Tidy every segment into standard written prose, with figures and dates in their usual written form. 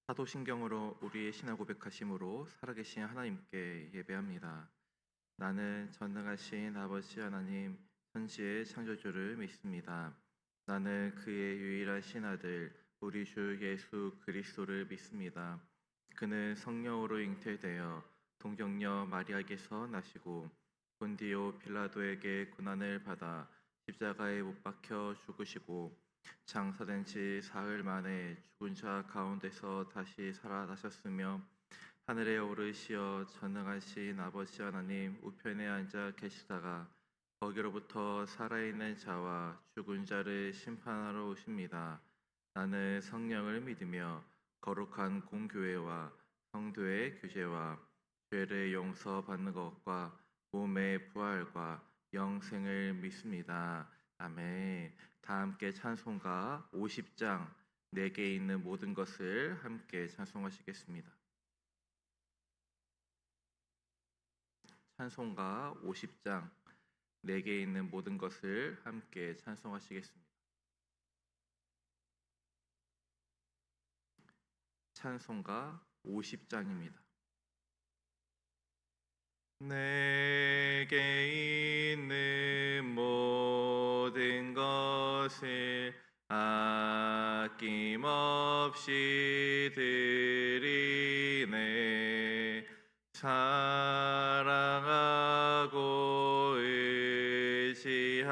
사도신경으로 우리의 신앙 고백하심으로 살아계신 하나님께 예배합니다. 나는 전능하신 아버지 하나님, 천지의 창조주를 믿습니다. 나는 그의 유일하신 아들, 우리 주 예수 그리스도를 믿습니다. 그는 성령으로 잉태되어 동정녀 마리아에게서 나시고 본디오 빌라도에게 고난을 받아 십자가에 못 박혀 죽으시고 장사된 지 사흘 만에 죽은 자 가운데서 다시 살아나셨으며 하늘에 오르시어 전능하신 아버지 하나님 우편에 앉아 계시다가 거기로부터 살아있는 자와 죽은 자를 심판하러 오십니다. 나는 성령을 믿으며 거룩한 공교회와 성도의 교제와 죄를 용서받는 것과 몸의 부활과 영생을 믿습니다. 아멘. 다 함께 찬송가 50장 내게 있는 모든 것을 함께 찬송하시겠습니다. 찬송가 50장 내게 있는 모든 것을 함께 찬송하시겠습니다. 찬송가 50장입니다. 내게 있는 모든 것을 아낌없이 드리네. 사랑하고 의지하며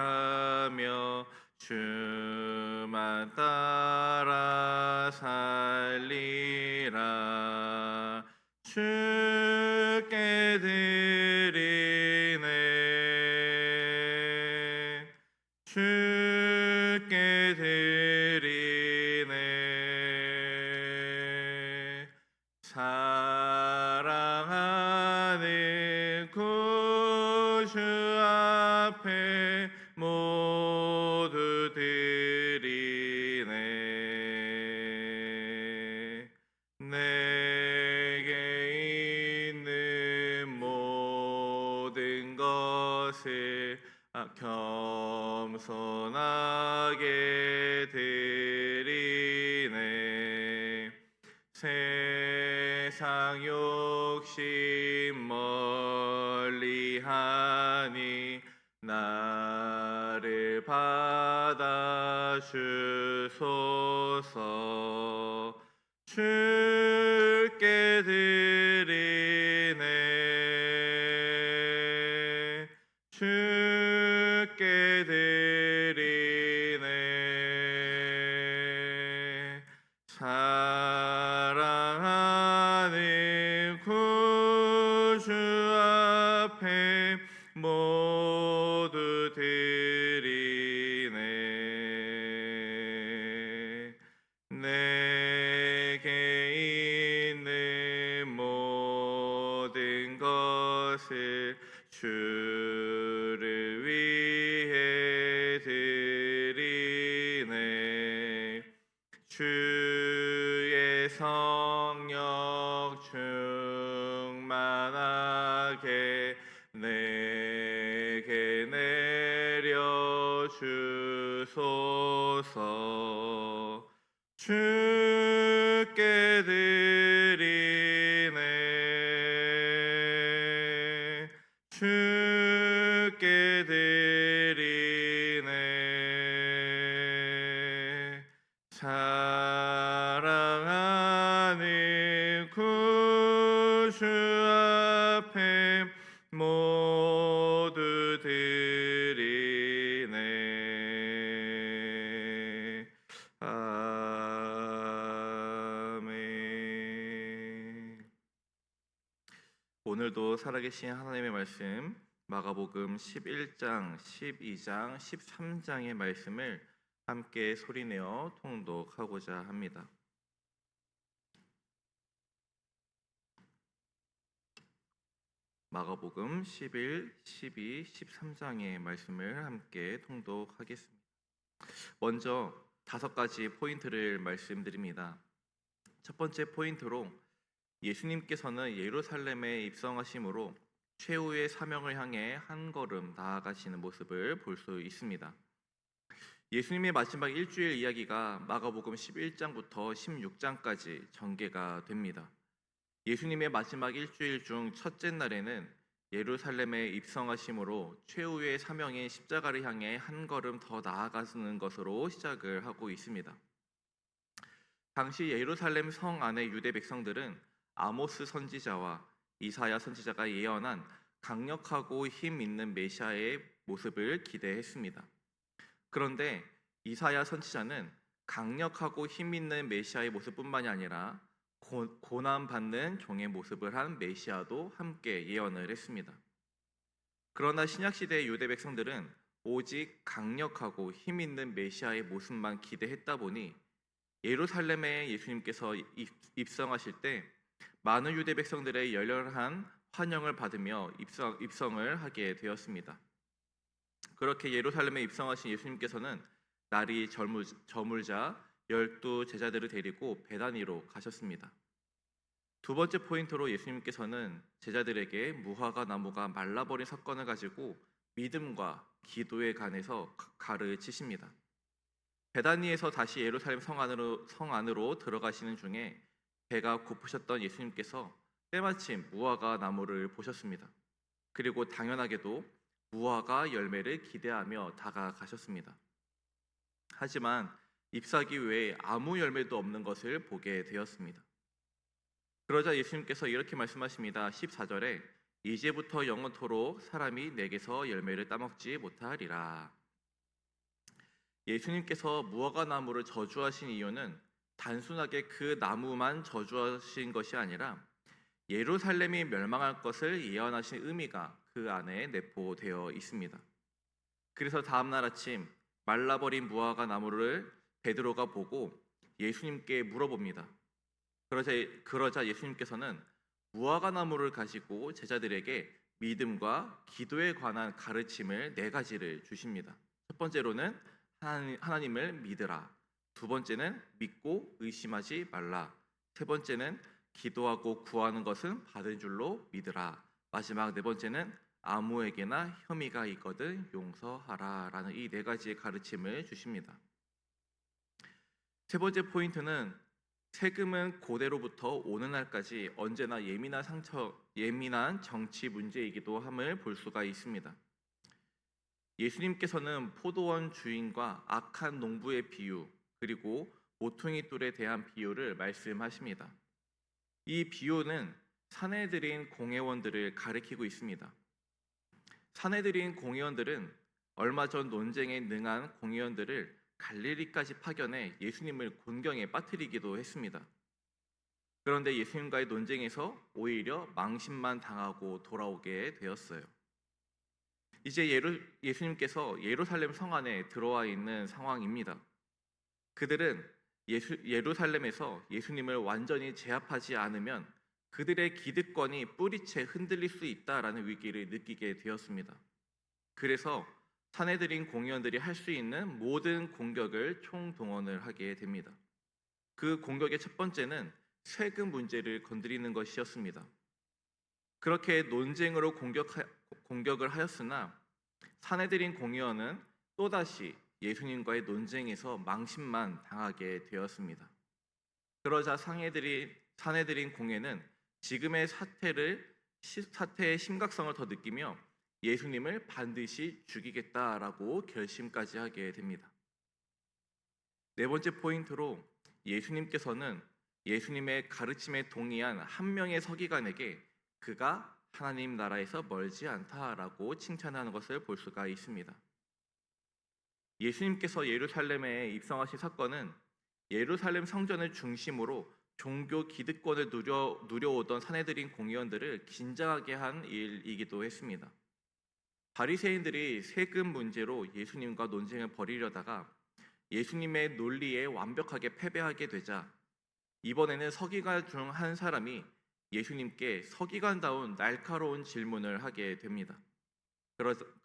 주만 따라 살리라. 주께 드리네. 주께 드리네. 사랑하는 구주 앞에 모두 드리네. 내게 있는 모든 것을 겸손하게 드리네. 세상 욕심 멀리하니 나를 받아 주소서. 주께 드리네. 주께 드리네. 사랑하는 구주 앞에 모두 드리네. 내게 있는 모든 것을 주를 위해 드리네. 주의 성령 충만하게 내게 내려 주소서. 주께 드리네. 주께 드리네. 사랑하는 구주 앞에 모두 드리네. 아멘. 오늘도 살아계신 하나님의 말씀 마가복음 11장, 12장, 13장의 말씀을 함께 소리내어 통독하고자 합니다. 마가복음 11, 12, 13장의 말씀을 함께 통독하겠습니다. 먼저 5가지 포인트를 말씀드립니다. 첫 번째 포인트로 예수님께서는 예루살렘에 입성하심으로 최후의 사명을 향해 한 걸음 나아가시는 모습을 볼 수 있습니다. 예수님의 마지막 일주일 이야기가 마가복음 11장부터 16장까지 전개가 됩니다. 예수님의 마지막 일주일 중 첫째 날에는 예루살렘에 입성하심으로 최후의 사명인 십자가를 향해 한 걸음 더 나아가는 것으로 시작을 하고 있습니다. 당시 예루살렘 성 안의 유대 백성들은 아모스 선지자와 이사야 선지자가 예언한 강력하고 힘 있는 메시아의 모습을 기대했습니다. 그런데 이사야 선지자는 강력하고 힘 있는 메시아의 모습뿐만이 아니라 고난받는 종의 모습을 한 메시아도 함께 예언을 했습니다. 그러나 신약 시대의 유대 백성들은 오직 강력하고 힘 있는 메시아의 모습만 기대했다 보니 예루살렘에 예수님께서 입성하실 때 많은 유대 백성들의 열렬한 환영을 받으며 입성을 하게 되었습니다. 그렇게 예루살렘에 입성하신 예수님께서는 날이 저물자 12 제자들을 데리고 베다니로 가셨습니다. 두 번째 포인트로 예수님께서는 제자들에게 무화과 나무가 말라버린 사건을 가지고 믿음과 기도에 관해서 가르치십니다. 베다니에서 다시 예루살렘 성 안으로 들어가시는 중에 배가 고프셨던 예수님께서 때마침 무화과 나무를 보셨습니다. 그리고 당연하게도 무화과 열매를 기대하며 다가가셨습니다. 하지만 잎사귀 외에 아무 열매도 없는 것을 보게 되었습니다. 그러자 예수님께서 이렇게 말씀하십니다. 14절에 이제부터 영원토록 사람이 내게서 열매를 따먹지 못하리라. 예수님께서 무화과 나무를 저주하신 이유는 단순하게 그 나무만 저주하신 것이 아니라 예루살렘이 멸망할 것을 예언하신 의미가 그 안에 내포되어 있습니다. 그래서 다음 날 아침 말라버린 무화과 나무를 베드로가 보고 예수님께 물어봅니다. 그러자 예수님께서는 무화과 나무를 가지고 제자들에게 믿음과 기도에 관한 가르침을 4가지를 주십니다. 첫 번째로는 하나님을 믿으라. 두 번째는 믿고 의심하지 말라. 세 번째는 기도하고 구하는 것은 받은 줄로 믿으라. 마지막 4번째는 아무에게나 혐의가 있거든 용서하라 라는 이 4가지의 가르침을 주십니다. 세 번째 포인트는 세금은 고대로부터 오늘날까지 언제나 예민한 정치 문제이기도 함을 볼 수가 있습니다. 예수님께서는 포도원 주인과 악한 농부의 비유 그리고 모퉁이 돌에 대한 비유를 말씀하십니다. 이 비유는 사내들인 공회원들을 가리키고 있습니다. 사내들인 공회원들은 얼마 전 논쟁에 능한 공회원들을 갈릴리까지 파견해 예수님을 곤경에 빠뜨리기도 했습니다. 그런데 예수님과의 논쟁에서 오히려 망신만 당하고 돌아오게 되었어요. 이제 예수님께서 예루살렘 성 안에 들어와 있는 상황입니다. 그들은 예루살렘에서 예수님을 완전히 제압하지 않으면 그들의 기득권이 뿌리채 흔들릴 수 있다라는 위기를 느끼게 되었습니다. 그래서 사내들인 공의원들이 할 수 있는 모든 공격을 총동원을 하게 됩니다. 그 공격의 첫 번째는 세금 문제를 건드리는 것이었습니다. 그렇게 논쟁으로 공격을 하였으나 사내들인 공의원은 또다시 예수님과의 논쟁에서 망신만 당하게 되었습니다. 그러자 사내들인 공회는 지금의 사태의 심각성을 더 느끼며 예수님을 반드시 죽이겠다라고 결심까지 하게 됩니다. 4번째 포인트로 예수님께서는 예수님의 가르침에 동의한 한 명의 서기관에게 그가 하나님 나라에서 멀지 않다라고 칭찬하는 것을 볼 수가 있습니다. 예수님께서 예루살렘에 입성하신 사건은 예루살렘 성전을 중심으로 종교 기득권을 누려오던 사내들인 공의원들을 긴장하게 한 일이기도 했습니다. 바리새인들이 세금 문제로 예수님과 논쟁을 벌이려다가 예수님의 논리에 완벽하게 패배하게 되자 이번에는 서기관 중 한 사람이 예수님께 서기관다운 날카로운 질문을 하게 됩니다.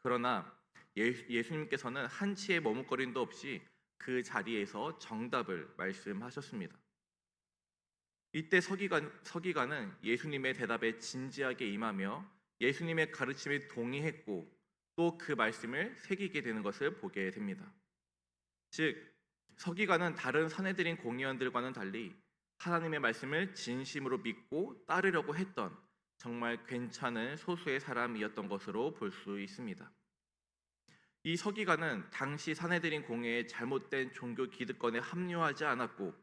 그러나 예수님께서는 한치의 머뭇거림도 없이 그 자리에서 정답을 말씀하셨습니다. 이때 서기관은 예수님의 대답에 진지하게 임하며 예수님의 가르침에 동의했고 또 그 말씀을 새기게 되는 것을 보게 됩니다. 즉 서기관은 다른 사내들인 공의원들과는 달리 하나님의 말씀을 진심으로 믿고 따르려고 했던 정말 괜찮은 소수의 사람이었던 것으로 볼 수 있습니다. 이 서기관은 당시 사내들인 공회의 잘못된 종교 기득권에 합류하지 않았고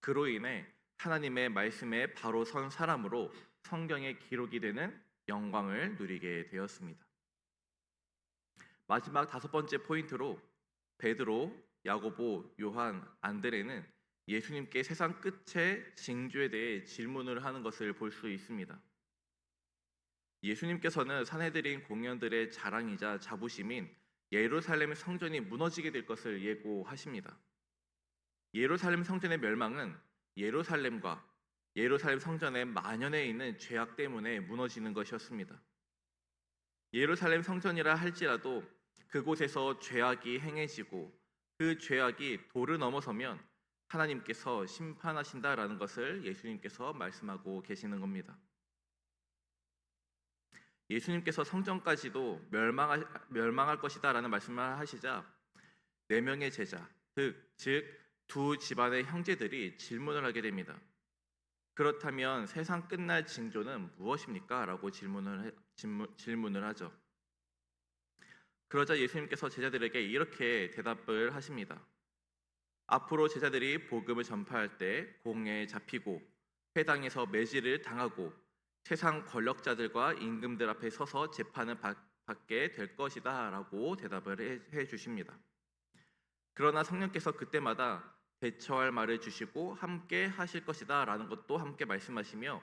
그로 인해 하나님의 말씀에 바로 선 사람으로 성경에 기록이 되는 영광을 누리게 되었습니다. 마지막 다섯 번째 포인트로 베드로, 야고보, 요한, 안드레는 예수님께 세상 끝의 징조에 대해 질문을 하는 것을 볼 수 있습니다. 예수님께서는 사내들인 공연들의 자랑이자 자부심인 예루살렘 성전이 무너지게 될 것을 예고하십니다. 예루살렘 성전의 멸망은 예루살렘과 예루살렘 성전의 만연해 있는 죄악 때문에 무너지는 것이었습니다. 예루살렘 성전이라 할지라도 그곳에서 죄악이 행해지고 그 죄악이 도를 넘어서면 하나님께서 심판하신다라는 것을 예수님께서 말씀하고 계시는 겁니다. 예수님께서 성전까지도 멸망할 것이다라는 말씀을 하시자 네 명의 제자, 즉 두 집안의 형제들이 질문을 하게 됩니다. 그렇다면 세상 끝날 징조는 무엇입니까? 라고 질문을 하죠. 그러자 예수님께서 제자들에게 이렇게 대답을 하십니다. 앞으로 제자들이 복음을 전파할 때 공회에 잡히고 회당에서 매질을 당하고 세상 권력자들과 임금들 앞에 서서 재판을 받게 될 것이다 라고 대답을 해 주십니다. 그러나 성령께서 그때마다 대처할 말을 주시고 함께 하실 것이다 라는 것도 함께 말씀하시며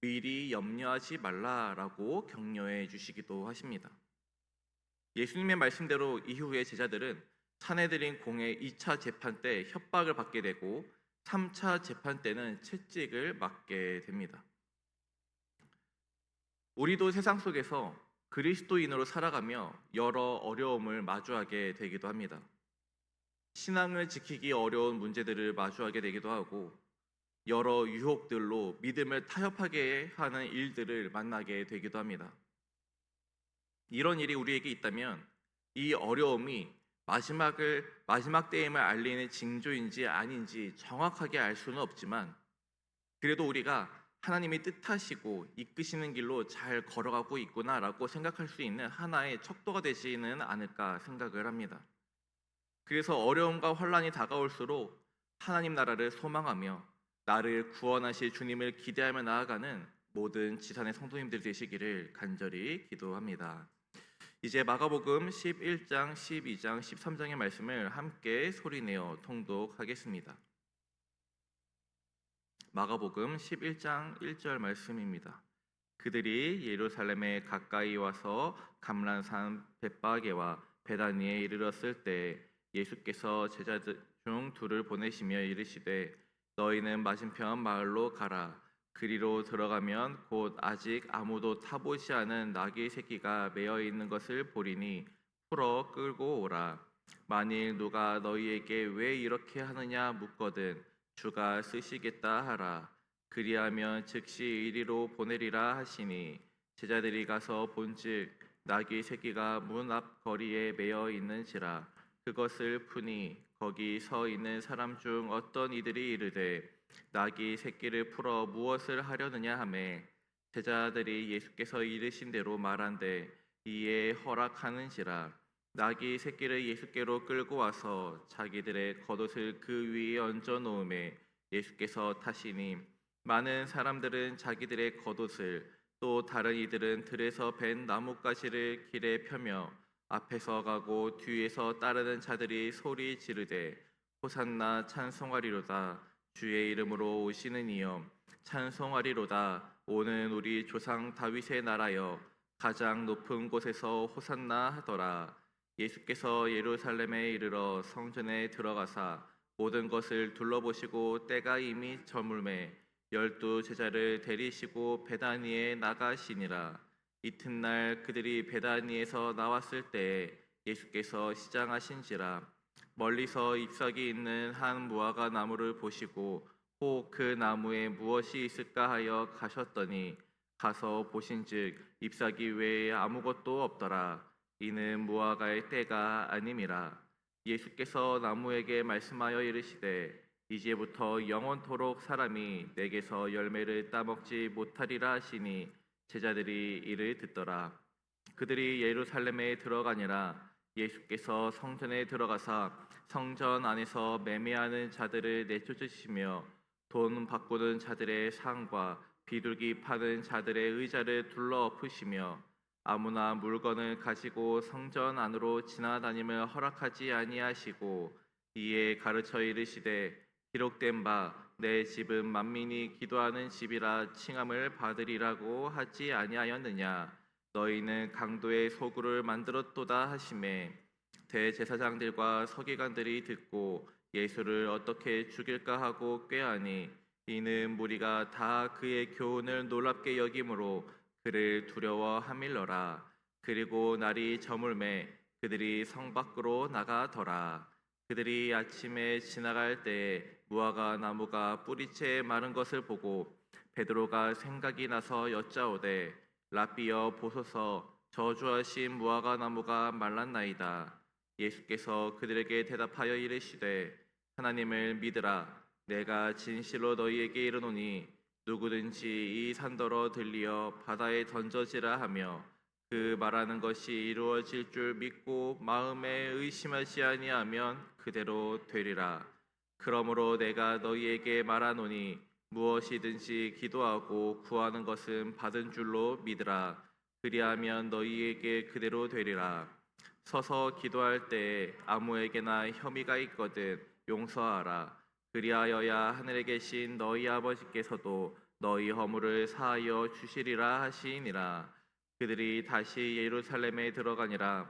미리 염려하지 말라라고 격려해 주시기도 하십니다. 예수님의 말씀대로 이후에 제자들은 사내들인 공회 2차 재판 때 협박을 받게 되고 3차 재판 때는 채찍을 맞게 됩니다. 우리도 세상 속에서 그리스도인으로 살아가며 여러 어려움을 마주하게 되기도 합니다. 신앙을 지키기 어려운 문제들을 마주하게 되기도 하고 여러 유혹들로 믿음을 타협하게 하는 일들을 만나게 되기도 합니다. 이런 일이 우리에게 있다면 이 어려움이 마지막 때임을 알리는 징조인지 아닌지 정확하게 알 수는 없지만 그래도 우리가 하나님이 뜻하시고 이끄시는 길로 잘 걸어가고 있구나라고 생각할 수 있는 하나의 척도가 되지는 않을까 생각을 합니다. 그래서 어려움과 환란이 다가올수록 하나님 나라를 소망하며 나를 구원하실 주님을 기대하며 나아가는 모든 지산의 성도님들 되시기를 간절히 기도합니다. 이제 마가복음 11장, 12장, 13장의 말씀을 함께 소리내어 통독하겠습니다. 마가복음 11장 1절 말씀입니다. 그들이 예루살렘에 가까이 와서 감람산 벳바게와 베다니에 이르렀을 때 예수께서 제자들 중 둘을 보내시며 이르시되 너희는 맞은편 마을로 가라. 그리로 들어가면 곧 아직 아무도 타보지 않은 나귀 새끼가 매어 있는 것을 보리니 풀어 끌고 오라. 만일 누가 너희에게 왜 이렇게 하느냐 묻거든 주가 쓰시겠다 하라. 그리하면 즉시 이리로 보내리라 하시니 제자들이 가서 본즉 나귀 새끼가 문 앞 거리에 매어 있는지라. 그것을 푸니 거기 서 있는 사람 중 어떤 이들이 이르되 나귀 새끼를 풀어 무엇을 하려느냐 하매 제자들이 예수께서 이르신 대로 말한대 이에 허락하는지라. 나귀 새끼를 예수께로 끌고 와서 자기들의 겉옷을 그 위에 얹어 놓음에 예수께서 타시니 많은 사람들은 자기들의 겉옷을 또 다른 이들은 들에서 벤 나뭇가지를 길에 펴며 앞에서 가고 뒤에서 따르는 자들이 소리 지르되 호산나 찬송하리로다. 주의 이름으로 오시는 이여 찬송하리로다. 오는 우리 조상 다윗의 나라여 가장 높은 곳에서 호산나 하더라. 예수께서 예루살렘에 이르러 성전에 들어가사 모든 것을 둘러보시고 때가 이미 저물매 12 제자를 데리시고 베다니에 나가시니라. 이튿날 그들이 베다니에서 나왔을 때 예수께서 시장하신지라. 멀리서 잎사귀 있는 한 무화과 나무를 보시고 혹 그 나무에 무엇이 있을까 하여 가셨더니 가서 보신즉 잎사귀 외에 아무것도 없더라. 이는 무화과의 때가 아님이라. 예수께서 나무에게 말씀하여 이르시되 이제부터 영원토록 사람이 내게서 열매를 따먹지 못하리라 하시니 제자들이 이를 듣더라. 그들이 예루살렘에 들어가니라. 예수께서 성전에 들어가사 성전 안에서 매매하는 자들을 내쫓으시며 돈 바꾸는 자들의 상과 비둘기 파는 자들의 의자를 둘러 엎으시며 아무나 물건을 가지고 성전 안으로 지나다님을 허락하지 아니하시고 이에 가르쳐 이르시되 기록된 바 내 집은 만민이 기도하는 집이라 칭함을 받으리라고 하지 아니하였느냐. 너희는 강도의 소굴을 만들었도다 하시매 대제사장들과 서기관들이 듣고 예수를 어떻게 죽일까 하고 꾀하니 이는 무리가 다 그의 교훈을 놀랍게 여김으로 그를 두려워함일러라. 그리고 날이 저물매 그들이 성 밖으로 나가더라. 그들이 아침에 지나갈 때에 무화과 나무가 뿌리채 마른 것을 보고 베드로가 생각이 나서 여짜오되 라비여 보소서 저주하신 무화과 나무가 말랐나이다. 예수께서 그들에게 대답하여 이르시되 하나님을 믿으라. 내가 진실로 너희에게 이르노니 누구든지 이 산더러 들리어 바다에 던져지라 하며 그 말하는 것이 이루어질 줄 믿고 마음에 의심하지 아니하면 그대로 되리라. 그러므로 내가 너희에게 말하노니 무엇이든지 기도하고 구하는 것은 받은 줄로 믿으라. 그리하면 너희에게 그대로 되리라. 서서 기도할 때에 아무에게나 혐의가 있거든 용서하라. 그리하여야 하늘에 계신 너희 아버지께서도 너희 허물을 사하여 주시리라 하시니라. 그들이 다시 예루살렘에 들어가니라.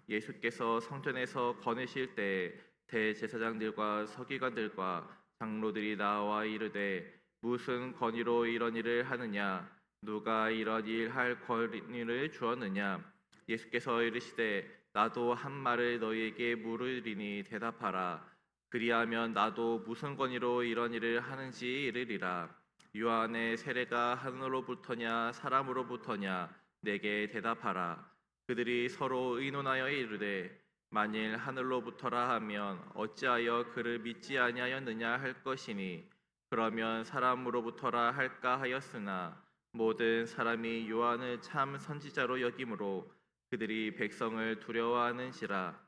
예수께서 성전에서 거느실 때 대제사장들과 서기관들과 장로들이 나와 이르되 무슨 권위로 이런 일을 하느냐. 누가 이런 일 할 권위를 주었느냐. 예수께서 이르시되 나도 한 말을 너희에게 물으리니 대답하라. 그리하면 나도 무슨 권위로 이런 일을 하는지 이르리라. 요한의 세례가 하늘로부터냐 사람으로부터냐 내게 대답하라. 그들이 서로 의논하여 이르되 만일 하늘로부터라 하면 어찌하여 그를 믿지 아니하였느냐 할 것이니 그러면 사람으로부터라 할까 하였으나 모든 사람이 요한을 참 선지자로 여김으로 그들이 백성을 두려워하는지라.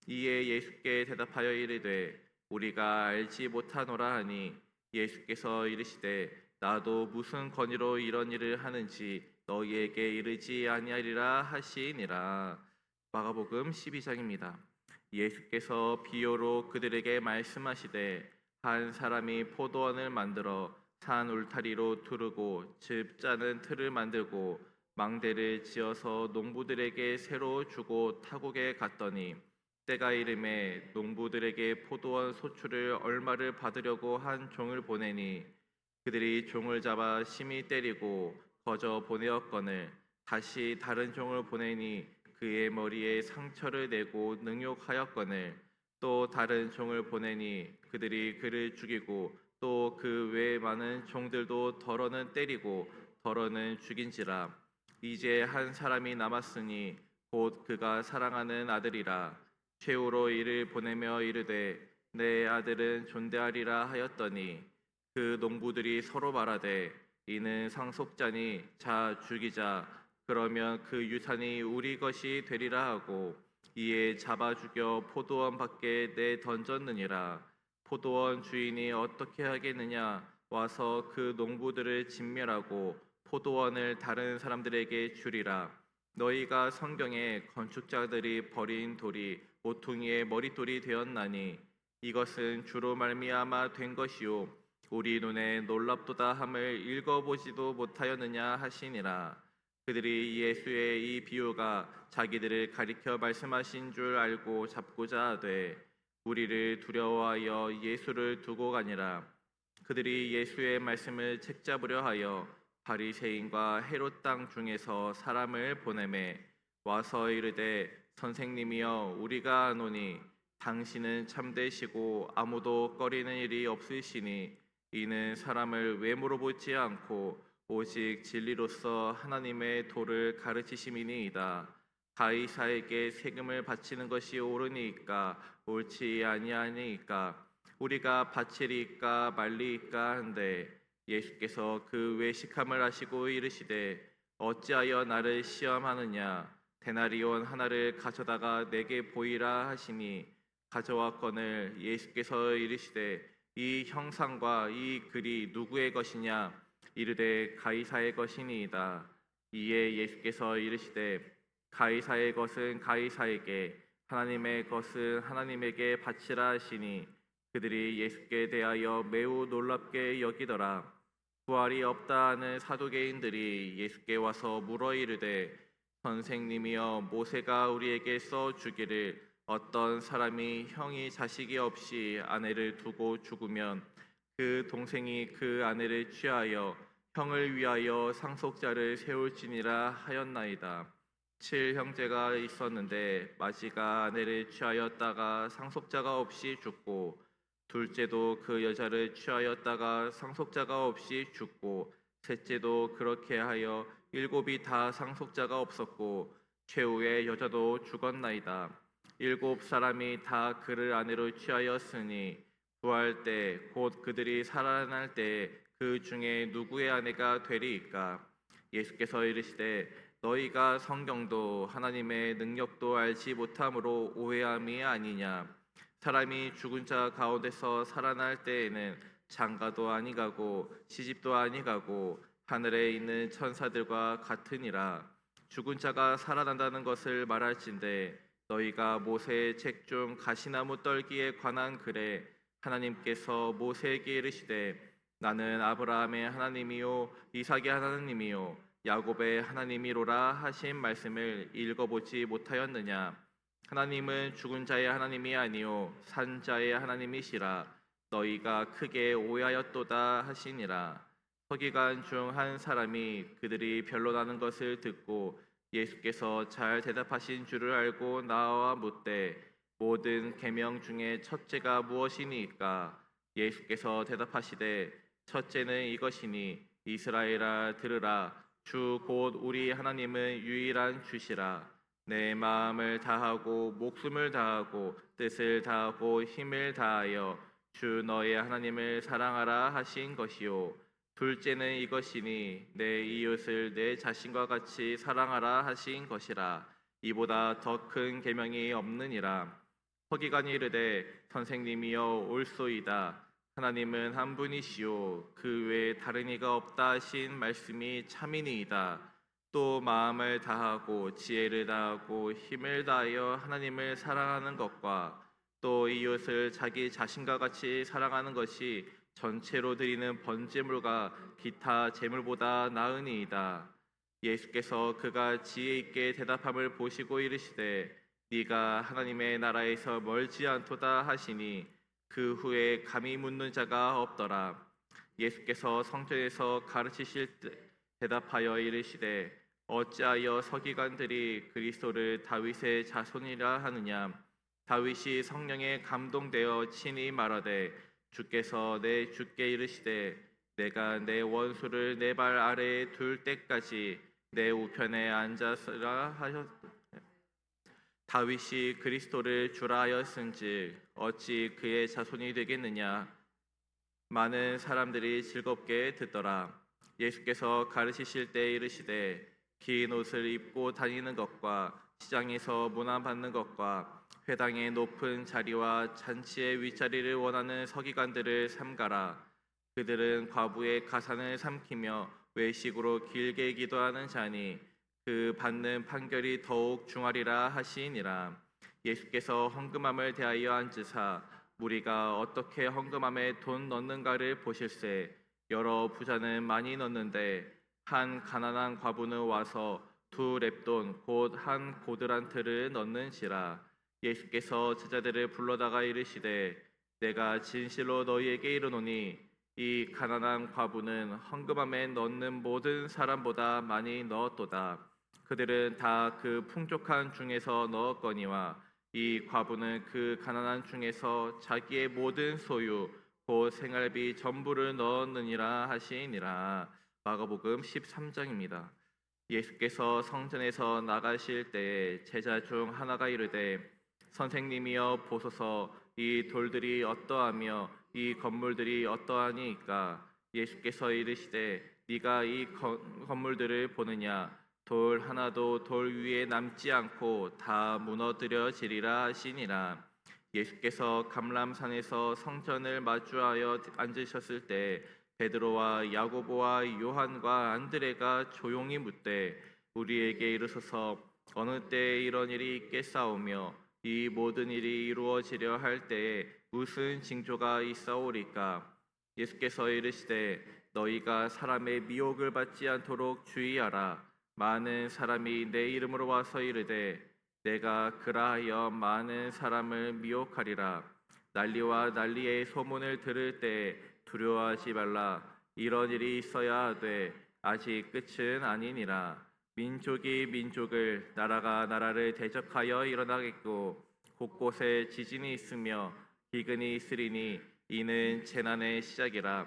이에 예수께 대답하여 이르되 우리가 알지 못하노라 하니 예수께서 이르시되 나도 무슨 권위로 이런 일을 하는지 너희에게 이르지 아니하리라 하시니라. 마가복음 12장입니다. 예수께서 비유로 그들에게 말씀하시되 한 사람이 포도원을 만들어 산 울타리로 두르고 집 짜는 틀을 만들고 망대를 지어서 농부들에게 새로 주고 타국에 갔더니 때가 이름에 농부들에게 포도원 소출을 얼마를 받으려고 한 종을 보내니 그들이 종을 잡아 심히 때리고 거저 보내었거늘 다시 다른 종을 보내니 그의 머리에 상처를 내고 능욕하였거늘 또 다른 종을 보내니 그들이 그를 죽이고 또 그 외에 많은 종들도 덜어는 때리고 덜어는 죽인지라. 이제 한 사람이 남았으니 곧 그가 사랑하는 아들이라. 최후로 이를 보내며 이르되 내 아들은 존대하리라 하였더니 그 농부들이 서로 말하되 이는 상속자니 자 죽이자. 그러면 그 유산이 우리 것이 되리라 하고 이에 잡아 죽여 포도원 밖에 내 던졌느니라. 포도원 주인이 어떻게 하겠느냐. 와서 그 농부들을 진멸하고 포도원을 다른 사람들에게 주리라. 너희가 성경에 건축자들이 버린 돌이 모퉁이의 머릿돌이 되었나니 이것은 주로 말미암아 된 것이요 우리 눈에 놀랍도다 함을 읽어보지도 못하였느냐 하시니라. 그들이 예수의 이 비유가 자기들을 가리켜 말씀하신 줄 알고 잡고자 하되 우리를 두려워하여 예수를 두고 가니라. 그들이 예수의 말씀을 책잡으려 하여 바리새인과 헤롯 땅 중에서 사람을 보내매 와서 이르되 선생님이여 우리가 아노니 당신은 참되시고 아무도 꺼리는 일이 없으시니 이는 사람을 외모로 보지 않고 오직 진리로서 하나님의 도를 가르치심이니이다. 가이사에게 세금을 바치는 것이 옳으니까 옳지 아니하니까 우리가 바치리까 말리까 한데 예수께서 그 외식함을 하시고 이르시되 어찌하여 나를 시험하느냐 데나리온 하나를 가져다가 내게 보이라 하시니 가져왔거늘 예수께서 이르시되 이 형상과 이 글이 누구의 것이냐 이르되 가이사의 것이니이다. 이에 예수께서 이르시되 가이사의 것은 가이사에게 하나님의 것은 하나님에게 바치라 하시니 그들이 예수께 대하여 매우 놀랍게 여기더라. 부활이 없다 하는 사두개인들이 예수께 와서 물어 이르되 선생님이여 모세가 우리에게 써 주기를 어떤 사람이 형이 자식이 없이 아내를 두고 죽으면 그 동생이 그 아내를 취하여 형을 위하여 상속자를 세울지니라 하였나이다. 칠 형제가 있었는데 마지가 아내를 취하였다가 상속자가 없이 죽고 둘째도 그 여자를 취하였다가 상속자가 없이 죽고 셋째도 그렇게 하여 일곱이 다 상속자가 없었고 최후의 여자도 죽었나이다. 일곱 사람이 다 그를 아내로 취하였으니 부활 때 곧 그들이 살아날 때 그 중에 누구의 아내가 되리이까? 예수께서 이르시되 너희가 성경도 하나님의 능력도 알지 못함으로 오해함이 아니냐. 사람이 죽은 자 가운데서 살아날 때에는 장가도 아니가고 시집도 아니가고 하늘에 있는 천사들과 같으니라. 죽은 자가 살아난다는 것을 말할진대 너희가 모세의 책 중 가시나무 떨기에 관한 글에 하나님께서 모세에게 이르시되 나는 아브라함의 하나님이요 이삭의 하나님이요 야곱의 하나님이로라 하신 말씀을 읽어보지 못하였느냐. 하나님은 죽은 자의 하나님이 아니요 산 자의 하나님이시라. 너희가 크게 오해하였도다 하시니라. 서기관 중 한 사람이 그들이 변론하는 것을 듣고 예수께서 잘 대답하신 줄을 알고 나와 묻되 모든 계명 중에 첫째가 무엇이니까? 예수께서 대답하시되 첫째는 이것이니 이스라엘아 들으라 주 곧 우리 하나님은 유일한 주시라. 내 마음을 다하고 목숨을 다하고 뜻을 다하고 힘을 다하여 주 너의 하나님을 사랑하라 하신 것이요. 둘째는 이것이니 내 이웃을 내 자신과 같이 사랑하라 하신 것이라. 이보다 더 큰 계명이 없느니라. 서기관이 이르되 선생님이여 옳소이다. 하나님은 한 분이시요 그 외에 다른 이가 없다 하신 말씀이 참이니이다. 또 마음을 다하고 지혜를 다하고 힘을 다하여 하나님을 사랑하는 것과 또 이웃을 자기 자신과 같이 사랑하는 것이 전체로 드리는 번제물과 기타 제물보다 나으니이다. 예수께서 그가 지혜 있게 대답함을 보시고 이르시되 네가 하나님의 나라에서 멀지 않도다 하시니 그 후에 감히 묻는 자가 없더라. 예수께서 성전에서 가르치실 때 대답하여 이르시되 어찌하여 서기관들이 그리스도를 다윗의 자손이라 하느냐. 다윗이 성령에 감동되어 친히 말하되 주께서 내 주께 이르시되 내가 내 원수를 내 발 아래에 둘 때까지 내 우편에 앉았으라 하셨. 다윗이 그리스도를 주라 하였은즉 어찌 그의 자손이 되겠느냐. 많은 사람들이 즐겁게 듣더라. 예수께서 가르치실 때 이르시되 긴 옷을 입고 다니는 것과 시장에서 문안받는 것과 회당의 높은 자리와 잔치의 윗자리를 원하는 서기관들을 삼가라. 그들은 과부의 가산을 삼키며 외식으로 길게 기도하는 자니 그 받는 판결이 더욱 중하리라 하시니라. 예수께서 헌금함을 대하여 앉으사 무리가 어떻게 헌금함에 돈 넣는가를 보실세. 여러 부자는 많이 넣는데 한 가난한 과부는 와서 두 렙돈 곧 한 고드란트를 넣는지라. 예수께서 제자들을 불러다가 이르시되 내가 진실로 너희에게 이르노니 이 가난한 과부는 헌금함에 넣는 모든 사람보다 많이 넣었도다. 그들은 다 그 풍족한 중에서 넣었거니와 이 과부는 그 가난한 중에서 자기의 모든 소유 곧 생활비 전부를 넣었느니라 하시니라. 마가복음 13장입니다. 예수께서 성전에서 나가실 때에 제자 중 하나가 이르되 선생님이여 보소서 이 돌들이 어떠하며 이 건물들이 어떠하니이까. 예수께서 이르시되 네가 이 건물들을 보느냐. 돌 하나도 돌 위에 남지 않고 다 무너뜨려지리라 하시니라. 예수께서 감람산에서 성전을 마주하여 앉으셨을 때 베드로와 야고보와 요한과 안드레가 조용히 묻되 우리에게 이르소서 어느 때에 이런 일이 있겠사오며 이 모든 일이 이루어지려 할 때에 무슨 징조가 있사오리까. 예수께서 이르시되 너희가 사람의 미혹을 받지 않도록 주의하라. 많은 사람이 내 이름으로 와서 이르되 내가 그라하여 많은 사람을 미혹하리라. 난리와 난리의 소문을 들을 때 두려워하지 말라. 이런 일이 있어야 하되 아직 끝은 아니니라. 민족이 민족을 나라가 나라를 대적하여 일어나겠고 곳곳에 지진이 있으며 기근이 있으리니 이는 재난의 시작이라.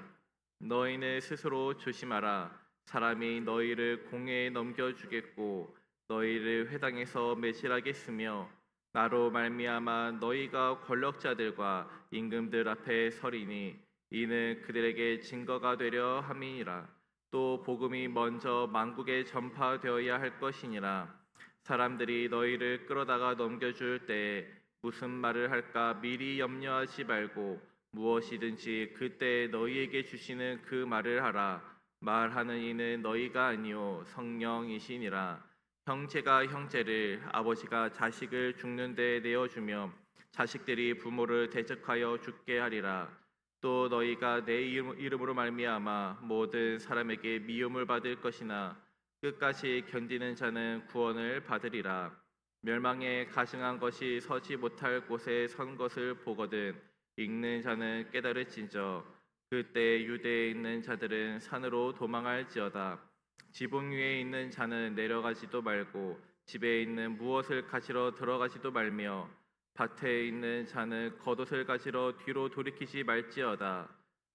너희는 스스로 조심하라. 사람이 너희를 공회에 넘겨주겠고 너희를 회당에서 매질하겠으며 나로 말미암아 너희가 권력자들과 임금들 앞에 서리니 이는 그들에게 증거가 되려 함이니라. 또 복음이 먼저 만국에 전파되어야 할 것이니라. 사람들이 너희를 끌어다가 넘겨줄 때에 무슨 말을 할까 미리 염려하지 말고 무엇이든지 그때 너희에게 주시는 그 말을 하라. 말하는 이는 너희가 아니요 성령이시니라. 형제가 형제를 아버지가 자식을 죽는 데 내어주며 자식들이 부모를 대적하여 죽게 하리라. 또 너희가 내 이름으로 말미암아 모든 사람에게 미움을 받을 것이나 끝까지 견디는 자는 구원을 받으리라. 멸망에 가증한 것이 서지 못할 곳에 선 것을 보거든 읽는 자는 깨달을진저 그때 유대에 있는 자들은 산으로 도망할지어다. 지붕 위에 있는 자는 내려가지도 말고 집에 있는 무엇을 가지러 들어가지도 말며 밭에 있는 자는 겉옷을 가지러 뒤로 돌이키지 말지어다.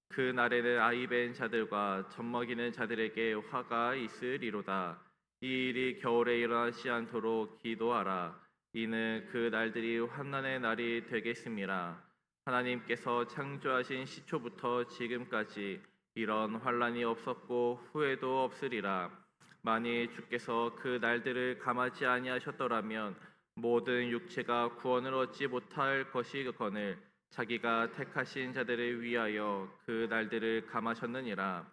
그 날에는 아이 벤 자들과 젖먹이는 자들에게 화가 있으리로다. 이 일이 겨울에 일어나지 않도록 기도하라. 이는 그 날들이 환난의 날이 되겠음이라. 하나님께서 창조하신 시초부터 지금까지 이런 환난이 없었고 후에도 없으리라. 만일 주께서 그 날들을 감하지 아니하셨더라면 모든 육체가 구원을 얻지 못할 것이거늘 자기가 택하신 자들을 위하여 그 날들을 감하셨느니라.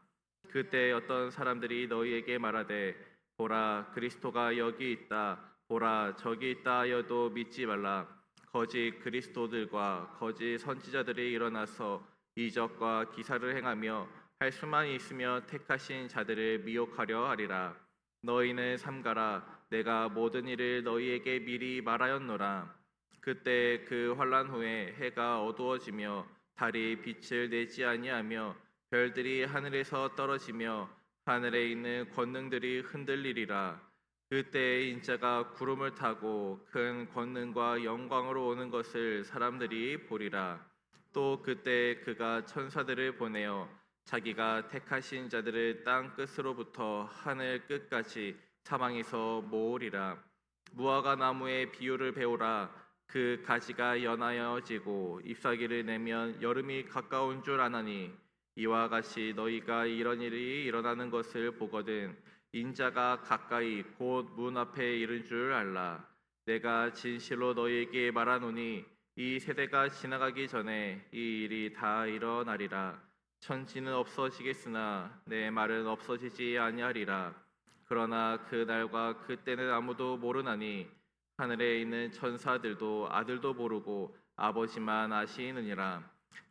그때 어떤 사람들이 너희에게 말하되 보라 그리스도가 여기 있다 보라 저기 있다 하여도 믿지 말라. 거짓 그리스도들과 거짓 선지자들이 일어나서 이적과 기사를 행하며 할 수만 있으며 택하신 자들을 미혹하려 하리라. 너희는 삼가라. 내가 모든 일을 너희에게 미리 말하였노라. 그때 그 환난 후에 해가 어두워지며 달이 빛을 내지 아니하며 별들이 하늘에서 떨어지며 하늘에 있는 권능들이 흔들리리라. 그때 인자가 구름을 타고 큰 권능과 영광으로 오는 것을 사람들이 보리라. 또 그때 그가 천사들을 보내어 자기가 택하신 자들을 땅 끝으로부터 하늘 끝까지 사방에서 모으리라. 무화과 나무의 비유를 배우라. 그 가지가 연하여지고 잎사귀를 내면 여름이 가까운 줄 아나니 이와 같이 너희가 이런 일이 일어나는 것을 보거든 인자가 가까이 곧 문 앞에 이른 줄 알라. 내가 진실로 너희에게 말하노니 이 세대가 지나가기 전에 이 일이 다 일어나리라. 천지는 없어지겠으나 내 말은 없어지지 아니하리라. 그러나 그 날과 그 때는 아무도 모르나니 하늘에 있는 천사들도 아들도 모르고 아버지만 아시느니라.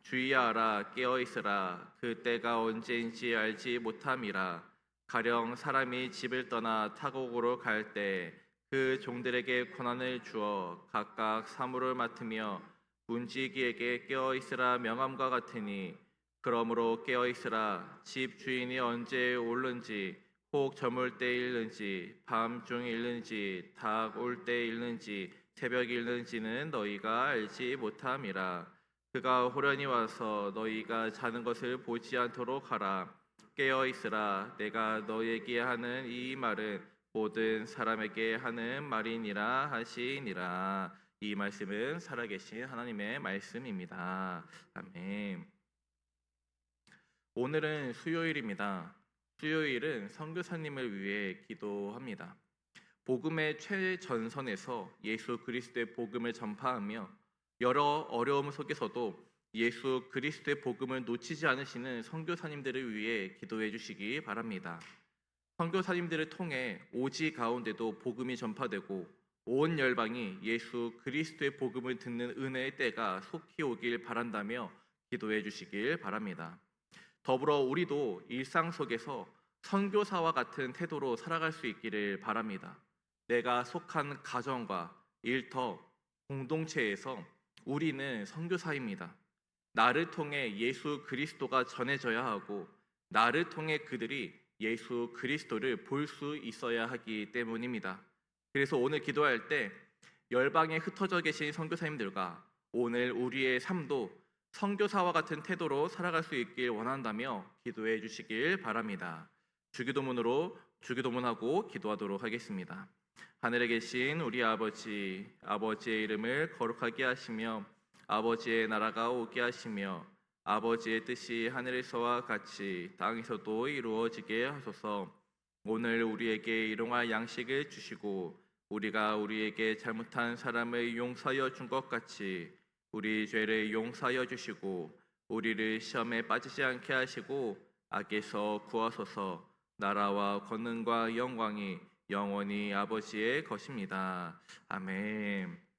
주의하라 깨어 있으라. 그 때가 언제인지 알지 못함이라. 가령 사람이 집을 떠나 타국으로 갈 때 그 종들에게 권한을 주어 각각 사물을 맡으며 문지기에게 깨어 있으라 명함과 같으니 그러므로 깨어 있으라. 집 주인이 언제 올는지 혹 저물 때 일는지 밤중 일는지 닭 올 때 일는지 새벽 일는지는 너희가 알지 못함이라. 그가 호련히 와서 너희가 자는 것을 보지 않도록 하라. 깨어 있으라. 내가 너희에게 하는 이 말은 모든 사람에게 하는 말이니라 하시니라. 이 말씀은 살아계신 하나님의 말씀입니다. 아멘. 오늘은 수요일입니다. 수요일은 선교사님을 위해 기도합니다. 복음의 최전선에서 예수 그리스도의 복음을 전파하며 여러 어려움 속에서도 예수 그리스도의 복음을 놓치지 않으시는 선교사님들을 위해 기도해 주시기 바랍니다. 선교사님들을 통해 오지 가운데도 복음이 전파되고 온 열방이 예수 그리스도의 복음을 듣는 은혜의 때가 속히 오길 바란다며 기도해 주시길 바랍니다. 더불어 우리도 일상 속에서 선교사와 같은 태도로 살아갈 수 있기를 바랍니다. 내가 속한 가정과 일터, 공동체에서 우리는 선교사입니다. 나를 통해 예수 그리스도가 전해져야 하고 나를 통해 그들이 예수 그리스도를 볼 수 있어야 하기 때문입니다. 그래서 오늘 기도할 때 열방에 흩어져 계신 선교사님들과 오늘 우리의 삶도 선교사와 같은 태도로 살아갈 수 있길 원한다며 기도해 주시길 바랍니다. 주기도문으로 주기도문하고 기도하도록 하겠습니다. 하늘에 계신 우리 아버지, 아버지의 이름을 거룩하게 하시며 아버지의 나라가 오게 하시며 아버지의 뜻이 하늘에서와 같이 땅에서도 이루어지게 하소서. 오늘 우리에게 일용할 양식을 주시고 우리가 우리에게 잘못한 사람을 용서하여 준 것 같이 우리 죄를 용서하여 주시고 우리를 시험에 빠지지 않게 하시고 악에서 구하소서. 나라와 권능과 영광이 영원히 아버지의 것입니다. 아멘.